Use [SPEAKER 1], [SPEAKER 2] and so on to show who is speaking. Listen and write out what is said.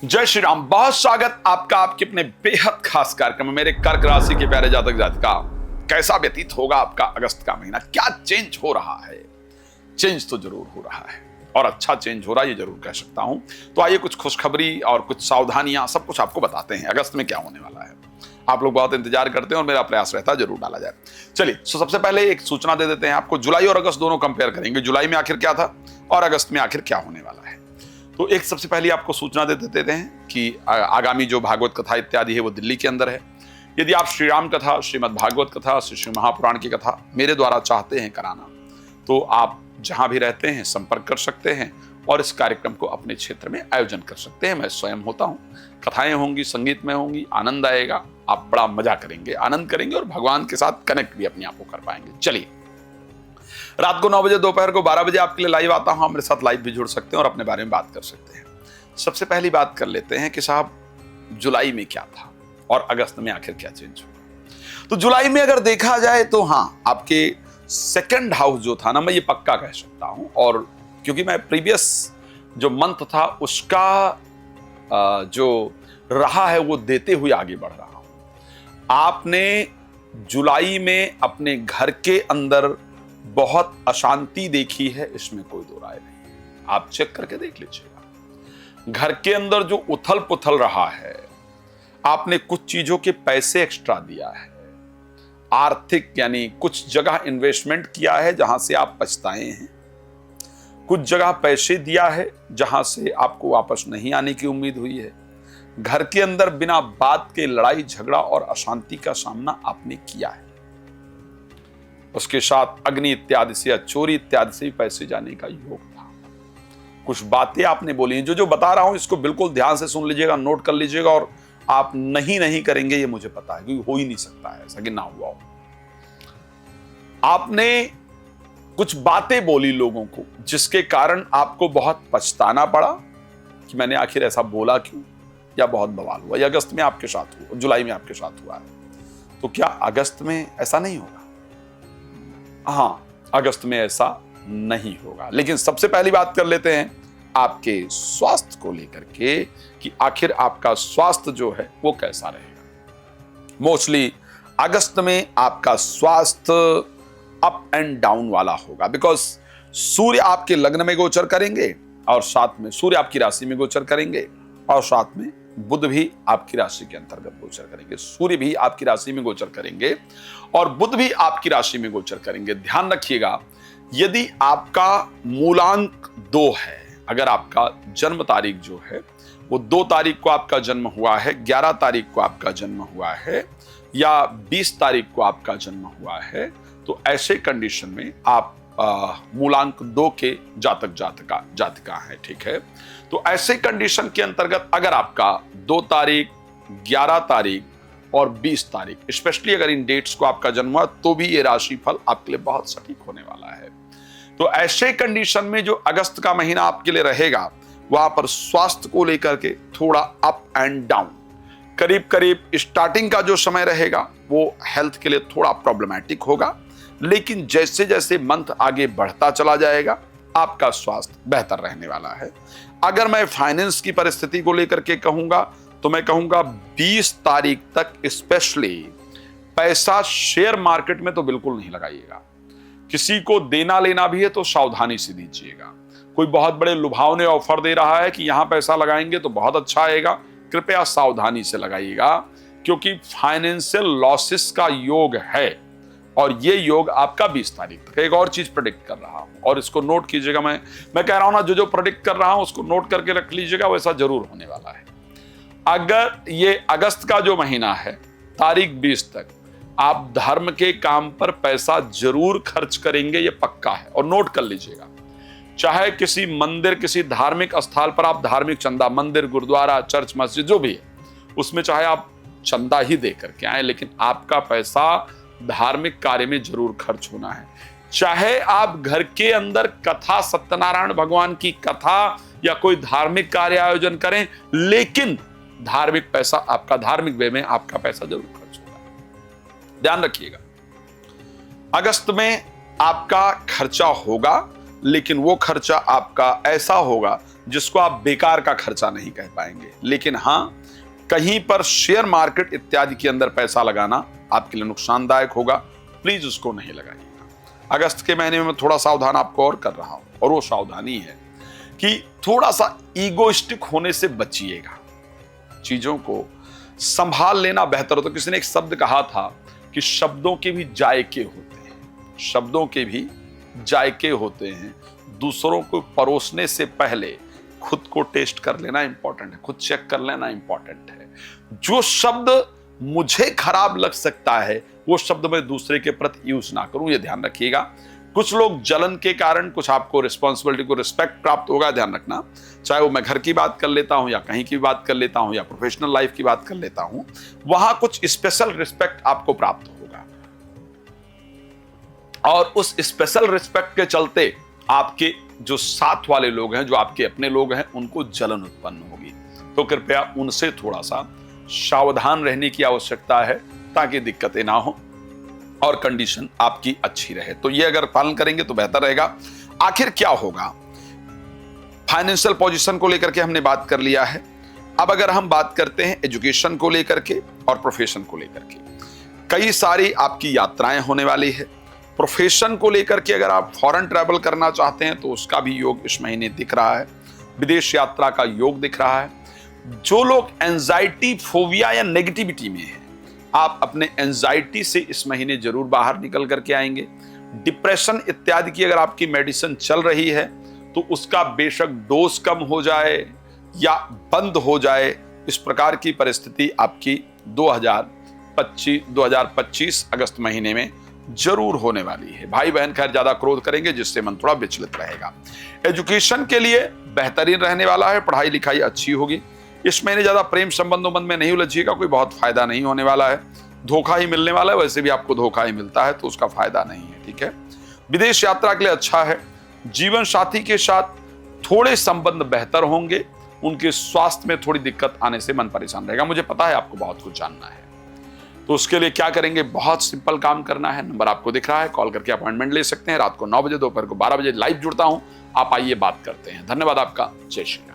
[SPEAKER 1] जय श्री राम। बहुत स्वागत आपका आपके अपने बेहद खास कार्यक्रम में। मेरे कर्क राशि के प्यारे जातक जातिका, कैसा व्यतीत होगा आपका अगस्त का महीना? क्या चेंज हो रहा है? चेंज तो जरूर हो रहा है और अच्छा चेंज हो रहा है, ये जरूर कह सकता हूं। तो आइए कुछ खुशखबरी और कुछ सावधानियां सब कुछ आपको बताते हैं अगस्त में क्या होने वाला है। आप लोग बहुत इंतजार करते हैं और मेरा प्रयास रहता है जरूर डाला जाए। चलिए, तो सबसे पहले एक सूचना दे देते हैं आपको। जुलाई और अगस्त दोनों कंपेयर करेंगे, जुलाई में आखिर क्या था और अगस्त में आखिर क्या होने वाला है। तो एक सबसे पहले आपको सूचना दे देते हैं कि आगामी जो भागवत कथा इत्यादि है वो दिल्ली के अंदर है। यदि आप श्री राम कथा, श्रीमद् भागवत कथा, श्री महापुराण की कथा मेरे द्वारा चाहते हैं कराना, तो आप जहां भी रहते हैं संपर्क कर सकते हैं और इस कार्यक्रम को अपने क्षेत्र में आयोजन कर सकते हैं। मैं स्वयं होता हूं, कथाएं होंगी, संगीत में होंगी, आनंद आएगा, आप बड़ा मजा करेंगे, आनंद करेंगे और भगवान के साथ कनेक्ट भी अपने आप को कर पाएंगे। चलिए, रात को 9 बजे, दोपहर को 12 बजे आपके लिए लाइव आता हूं। मेरे साथ लाइव भी जुड़ सकते हैं और अपने बारे में बात कर सकते हैं। सबसे पहली बात कर लेते हैं कि साहब जुलाई में क्या था और अगस्त में आखिर क्या चेंज हुआ। तो जुलाई में अगर देखा जाए तो हाँ, आपके सेकंड हाउस जो था ना, मैं ये पक्का कह सकता हूं, और क्योंकि मैं प्रीवियस जो मंथ था उसका जो रहा है वो देते हुए आगे बढ़ रहा हूं। आपने जुलाई में अपने घर के अंदर बहुत अशांति देखी है, इसमें कोई दो राय नहीं। आप चेक करके देख लीजिएगा, घर के अंदर जो उथल पुथल रहा है, आपने कुछ चीजों के पैसे एक्स्ट्रा दिया है, आर्थिक यानी कुछ जगह इन्वेस्टमेंट किया है जहां से आप पछताए हैं, कुछ जगह पैसे दिया है जहां से आपको वापस नहीं आने की उम्मीद हुई है। घर के अंदर बिना बात के लड़ाई झगड़ा और अशांति का सामना आपने किया है। उसके साथ अग्नि इत्यादि से या चोरी इत्यादि से भी पैसे जाने का योग था। कुछ बातें आपने बोली हैं, जो बता रहा हूं इसको बिल्कुल ध्यान से सुन लीजिएगा, नोट कर लीजिएगा, और आप नहीं करेंगे ये मुझे पता है, क्योंकि हो ही नहीं सकता है ऐसा कि ना हुआ हो। आपने कुछ बातें बोली लोगों को जिसके कारण आपको बहुत पछताना पड़ा कि मैंने आखिर ऐसा बोला क्यों, या बहुत बवाल हुआ। या अगस्त में आपके साथ हुआ, जुलाई में आपके साथ हुआ है, तो क्या अगस्त में ऐसा नहीं होगा? हाँ, अगस्त में ऐसा नहीं होगा। लेकिन सबसे पहली बात कर लेते हैं आपके स्वास्थ्य को लेकर के कि आखिर आपका स्वास्थ्य जो है वो कैसा रहेगा। मोस्टली अगस्त में आपका स्वास्थ्य अप एंड डाउन वाला होगा, बिकॉज सूर्य आपके लग्न में गोचर करेंगे और साथ में सूर्य आपकी राशि में गोचर करेंगे और साथ में बुध भी आपकी राशि के अंतर्गत गोचर करेंगे। सूर्य भी आपकी राशि में गोचर करेंगे और बुध भी आपकी राशि में गोचर करेंगे। ध्यान रखिएगा, यदि आपका मूलांक 2 है, अगर आपका जन्म तारीख जो है वो 2 तारीख को आपका जन्म हुआ है, 11 तारीख को आपका जन्म हुआ है या 20 तारीख को आपका जन्म हुआ है, तो ऐसे कंडीशन में आप मूलांक 2 के जातक जातिका है, ठीक है। तो ऐसे कंडीशन के अंतर्गत अगर आपका 2 तारीख, 11 तारीख और 20 तारीख, स्पेशली अगर इन डेट्स को आपका जन्म हुआ, तो भी ये राशि फल आपके लिए बहुत सटीक होने वाला है। तो ऐसे कंडीशन में जो अगस्त का महीना आपके लिए रहेगा, वहां पर स्वास्थ्य को लेकर के थोड़ा अप एंड डाउन, करीब करीब स्टार्टिंग का जो समय रहेगा वो हेल्थ के लिए थोड़ा प्रॉब्लमैटिक होगा, लेकिन जैसे जैसे मंथ आगे बढ़ता चला जाएगा आपका स्वास्थ्य बेहतर रहने वाला है। अगर मैं फाइनेंस की परिस्थिति को लेकर के कहूंगा तो मैं कहूंगा 20 तारीख तक स्पेशली पैसा शेयर मार्केट में तो बिल्कुल नहीं लगाइएगा। किसी को देना लेना भी है तो सावधानी से दीजिएगा। कोई बहुत बड़े लुभावने ऑफर दे रहा है कि यहां पैसा लगाएंगे तो बहुत अच्छा आएगा, कृपया सावधानी से लगाइएगा, क्योंकि फाइनेंशियल लॉसेस का योग है और ये योग आपका 20 तारीख तक। एक और चीज प्रेडिक्ट कर रहा हूं और इसको नोट कीजिएगा। मैं कह रहा हूं ना, जो प्रेडिक्ट कर रहा हूं उसको नोट करके रख लीजिएगा, वैसा जरूर होने वाला है। अगर ये अगस्त का जो महीना है, तारीख 20 तक आप धर्म के काम पर पैसा जरूर खर्च करेंगे, ये पक्का है, और नोट कर लीजिएगा। चाहे किसी मंदिर, किसी धार्मिक स्थल पर आप धार्मिक चंदा, मंदिर, गुरुद्वारा, चर्च, मस्जिद जो भी है, उसमें चाहे आप चंदा ही दे करके आए, लेकिन आपका पैसा धार्मिक कार्य में जरूर खर्च होना है। चाहे आप घर के अंदर कथा, सत्यनारायण भगवान की कथा या कोई धार्मिक कार्य आयोजन करें, लेकिन धार्मिक पैसा आपका, धार्मिक वे में आपका पैसा जरूर खर्च होगा। ध्यान रखिएगा, अगस्त में आपका खर्चा होगा, लेकिन वो खर्चा आपका ऐसा होगा जिसको आप बेकार का खर्चा नहीं कह पाएंगे। लेकिन हाँ, कहीं पर शेयर मार्केट इत्यादि के अंदर पैसा लगाना आपके लिए नुकसानदायक होगा, प्लीज उसको नहीं लगाइएगा। अगस्त के महीने में मैं थोड़ा सावधान आपको और कर रहा हूं, और वो सावधानी है कि थोड़ा सा ईगोइस्टिक होने से बचिएगा। चीजों को संभाल लेना बेहतर हो। तो किसी ने एक शब्द कहा था कि शब्दों के भी जायके होते हैं, शब्दों के भी जायके होते हैं। दूसरों को परोसने से पहले खुद को टेस्ट कर लेना इंपॉर्टेंट है, खुद चेक कर लेना इंपॉर्टेंट है। जो शब्द मुझे खराब लग सकता है वो शब्द मैं दूसरे के प्रति यूज ना करूं, ये ध्यान रखिएगा। कुछ लोग जलन के कारण कुछ आपको रिस्पॉन्सिबिलिटी को रिस्पेक्ट प्राप्त होगा, ध्यान रखना। चाहे वो मैं घर की बात कर लेता हूं या कहीं की बात कर लेता हूं या प्रोफेशनल लाइफ की बात कर लेता हूं, वहां कुछ स्पेशल रिस्पेक्ट आपको प्राप्त होगा, और उस स्पेशल रिस्पेक्ट के चलते आपके जो साथ वाले लोग हैं, जो आपके अपने लोग हैं, उनको जलन उत्पन्न होगी। तो कृपया उनसे थोड़ा सा सावधान रहने की आवश्यकता है ताकि दिक्कतें ना हो और कंडीशन आपकी अच्छी रहे। तो ये अगर पालन करेंगे तो बेहतर रहेगा। आखिर क्या होगा, फाइनेंशियल पोजीशन को लेकर के हमने बात कर लिया है। अब अगर हम बात करते हैं एजुकेशन को लेकर के और प्रोफेशन को लेकर के, कई सारी आपकी यात्राएं होने वाली है। प्रोफेशन को लेकर के अगर आप फॉरेन ट्रैवल करना चाहते हैं तो उसका भी योग इस महीने दिख रहा है, विदेश यात्रा का योग दिख रहा है। जो लोग एंजाइटी, फोबिया या नेगेटिविटी में हैं, आप अपने एंजाइटी से इस महीने जरूर बाहर निकल करके आएंगे। डिप्रेशन इत्यादि की अगर आपकी मेडिसिन चल रही है तो उसका बेशक डोज कम हो जाए या बंद हो जाए, इस प्रकार की परिस्थिति आपकी 2025 अगस्त महीने में जरूर होने वाली है। भाई बहन खैर ज्यादा क्रोध करेंगे जिससे मन थोड़ा विचलित रहेगा। एजुकेशन के लिए बेहतरीन रहने वाला है, पढ़ाई लिखाई अच्छी होगी। इस महीने ज्यादा प्रेम संबंधों में नहीं उलझिएगा, कोई बहुत फायदा नहीं होने वाला है। धोखा ही मिलने वाला है, वैसे भी आपको धोखा ही मिलता है तो उसका फायदा नहीं है, ठीक है। विदेश यात्रा के लिए अच्छा है। जीवन साथी के साथ थोड़े संबंध बेहतर होंगे, उनके स्वास्थ्य में थोड़ी दिक्कत आने से मन परेशान रहेगा। मुझे पता है आपको बहुत कुछ जानना है, तो उसके लिए क्या करेंगे, बहुत सिंपल काम करना है। नंबर आपको दिख रहा है, कॉल करके अपॉइंटमेंट ले सकते हैं। रात को 9 बजे, दोपहर को 12 बजे लाइव जुड़ता हूं, आप आइए बात करते हैं। धन्यवाद आपका। जय श्री राम।